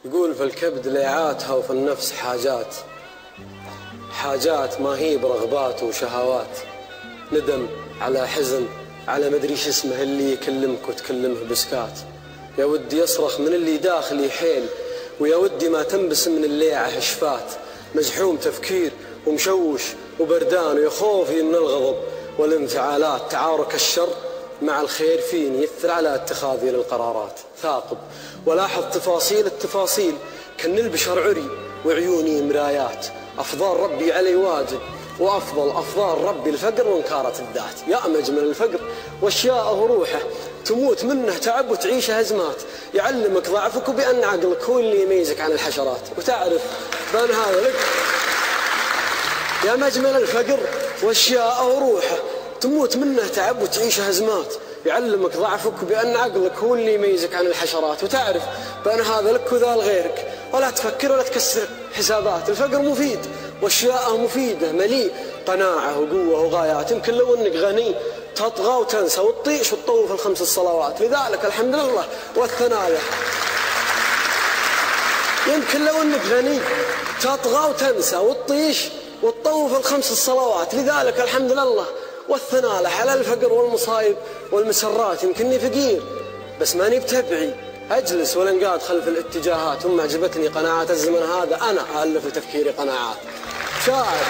يقول في الكبد ليعاتها وفي النفس حاجات، حاجات ما هي برغبات وشهوات، ندم على حزن على مدري شو اسمه اللي يكلمك وتكلمه بسكات. يا ودي يصرخ من اللي داخلي حيل، ويا ودي ما تنبسم من الليعة شفات. مزحوم تفكير ومشوش وبردان، ويا خوفي من الغضب والانفعالات. تعارك الشر مع الخير فيني يثر على اتخاذي للقرارات. ثاقب ولاحظ تفاصيل التفاصيل، كان البشر عري وعيوني مرايات. أفضال ربي علي واجب، وأفضل أفضال ربي الفقر وانكارة الذات. يا مجمل الفقر واشياءه روحه، تموت منه تعب وتعيشه أزمات. يعلمك ضعفك وبأن عقلك هو اللي يميزك عن الحشرات، وتعرف بأن هذا لك. يا مجمل الفقر واشياءه روحه، تموت منه تعب وتعيشه أزمات. يعلمك ضعفك بأن عقلك هو اللي يميزك عن الحشرات، وتعرف بأن هذا لك وذا لغيرك. ولا تفكر ولا تكسر حسابات. الفقر مفيد واشياءه مفيدة، مليء قناعة وقوة وغايات. يمكن لو انك غني تطغى وتنسى وتطيش وتطوف الخمس الصلوات، لذلك الحمد لله والثناء له. يمكن لو انك غني تطغى وتنسى وتطيش وتطوف الخمس الصلوات، لذلك الحمد لله والثناء له على الفقر والمصايب والمسرات. يمكنني فقير بس ماني بتبعي، أجلس والانقاد خلف الاتجاهات. وما عجبتني قناعات الزمن هذا أنا ألف تفكيري قناعات. شاعر.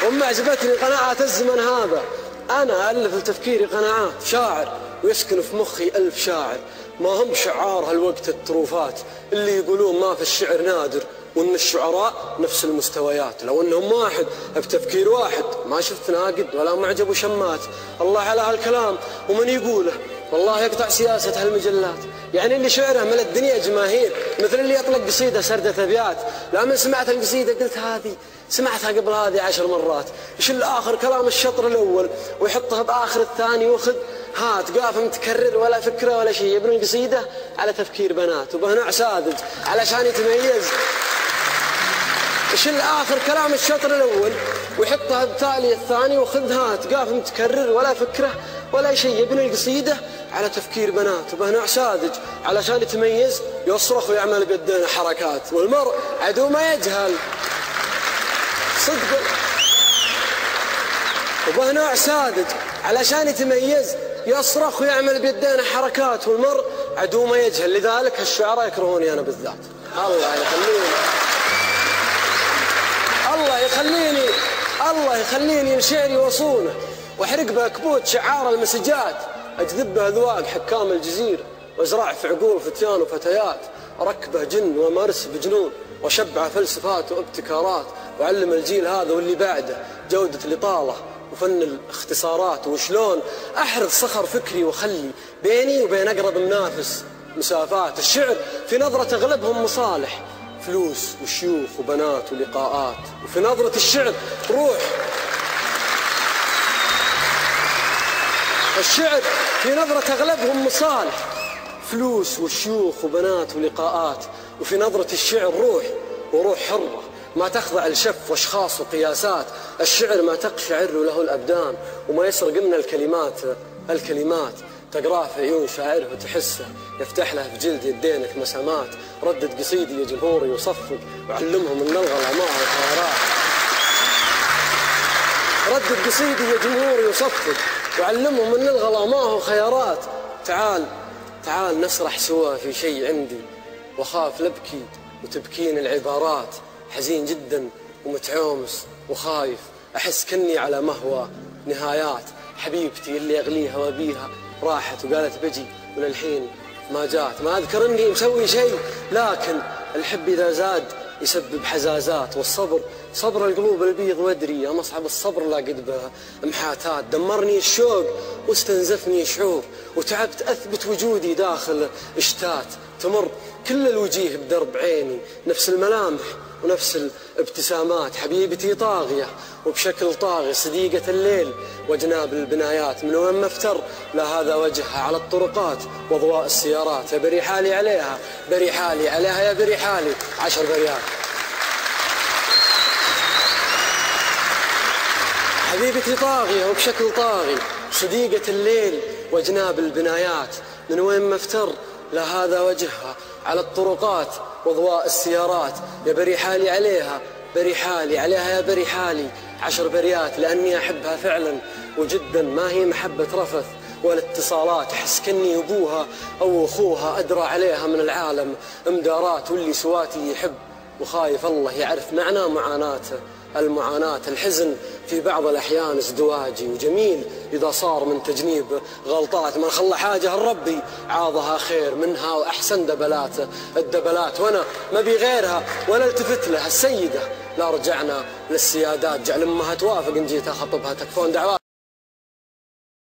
وما عجبتني قناعات الزمن هذا أنا ألف تفكيري قناعات. شاعر ويسكن في مخي ألف شاعر، ما هم شعار هالوقت التروفات اللي يقولون ما في الشعر نادر، وإن الشعراء نفس المستويات. لو إنهم واحد بتفكير واحد ما شفت ناقد ولا معجب وشمات. الله على هالكلام ومن يقوله والله يقطع سياسة هالمجلات. يعني اللي شعره ملا الدنيا جماهير، مثل اللي يطلق قصيدة سردة أبيات. لما سمعت القصيدة قلت هذه سمعتها قبل هذه 10 مرات. يشل آخر كلام الشطر الأول ويحطها بآخر الثاني، وخذ هات قاف متكرر ولا فكرة ولا شيء. يبني القصيدة على تفكير بنات وبنوع ساذج علشان يتميز. يشل آخر كلام الشطر الأول ويحطها بتالي الثاني، وخذ هات قاف متكرر ولا فكرة ولا شيء. يبني القصيدة على تفكير بنات وبنوع ساذج علشان يتميز. يصرخ ويعمل بيدينه حركات، والمرء عدو ما يجهل صدق. وبنوع ساذج علشان يتميز يصرخ ويعمل بيدينه حركات، والمرء عدو ما يجهل. لذلك هالشعراء يكرهوني أنا بالذات. الله يخليني لشعري وصونه، واحرق بكبوت شعار المسجات. اجذبه اذواق حكام الجزيره، وازرع في عقول فتيان وفتيات. اركبه جن ومارس بجنون، وشبعه فلسفات وابتكارات. وعلم الجيل هذا واللي بعده جوده الاطاله وفن الاختصارات. وشلون احرز صخر فكري واخلي بيني وبين اقرب منافس مسافات. الشعر في نظرة اغلبهم مصالح، فلوس وشيوخ وبنات ولقاءات. وفي نظرة الشعر روح. الشعر في نظرة أغلبهم مصالح، فلوس وشيوخ وبنات ولقاءات. وفي نظرة الشعر روح، وروح حرة ما تخضع لشف واشخاص وقياسات. الشعر ما تقشعر له الأبدان وما يسرق من الكلمات. تقراه في عيون شاعره وتحسه، يفتح له في جلد يدينك مسامات. ردد قصيدي يا جمهوري وصفق، وعلمهم ان الغلا ما هو خيارات. ردد قصيدي يا جمهوري وصفق، وعلمهم ان الغلا ما هو خيارات. تعال نسرح سوا في شيء عندي، وخاف لبكي وتبكين العبارات. حزين جدا ومتعومس وخايف، احس كني على مهوى نهايات. حبيبتي اللي اغليها وابيها راحت وقالت بجي، وللحين ما جات. ما اذكر اني مسوي شيء، لكن الحب اذا زاد يسبب حزازات. والصبر صبر القلوب البيض وادري، يا مصعب الصبر لا قد به محاتات. دمرني الشوق واستنزفني شعور، وتعبت اثبت وجودي داخل اشتات. تمر كل الوجيه بدرب عيني، نفس الملامح ونفس الابتسامات. حبيبتي طاغية وبشكل طاغي، صديقة الليل وجناب البنايات. من وين ما افتر لا هذا وجهها على الطرقات واضواء السيارات. يا بري حالي عليها بري حالي عليها، يا بري حالي 10 بريات. حبيبتي طاغية وبشكل طاغي، صديقة الليل وجناب البنايات. من وين ما افتر لا هذا وجهها على الطرقات واضواء السيارات. يا بري حالي عليها، بري حالي عليها، يا بري حالي 10 بريات، لأني أحبها فعلا وجدا. ما هي محبة رفث ولا اتصالات، حس كني أبوها أو أخوها، أدرى عليها من العالم مدارات. واللي سواتي يحب وخايف الله يعرف معنى معاناته. المعاناة الحزن في بعض الأحيان ازدواجي وجميل إذا صار من تجنيب غلطات. من خلى حاجة لربي عاضها خير منها وأحسن دبلاته الدبلات. وأنا ما بي غيرها ولا التفت لها السيدة، لا رجعنا للسيادات. جعل أمها توافق إن جيت أخطبها، تكفون دعوات.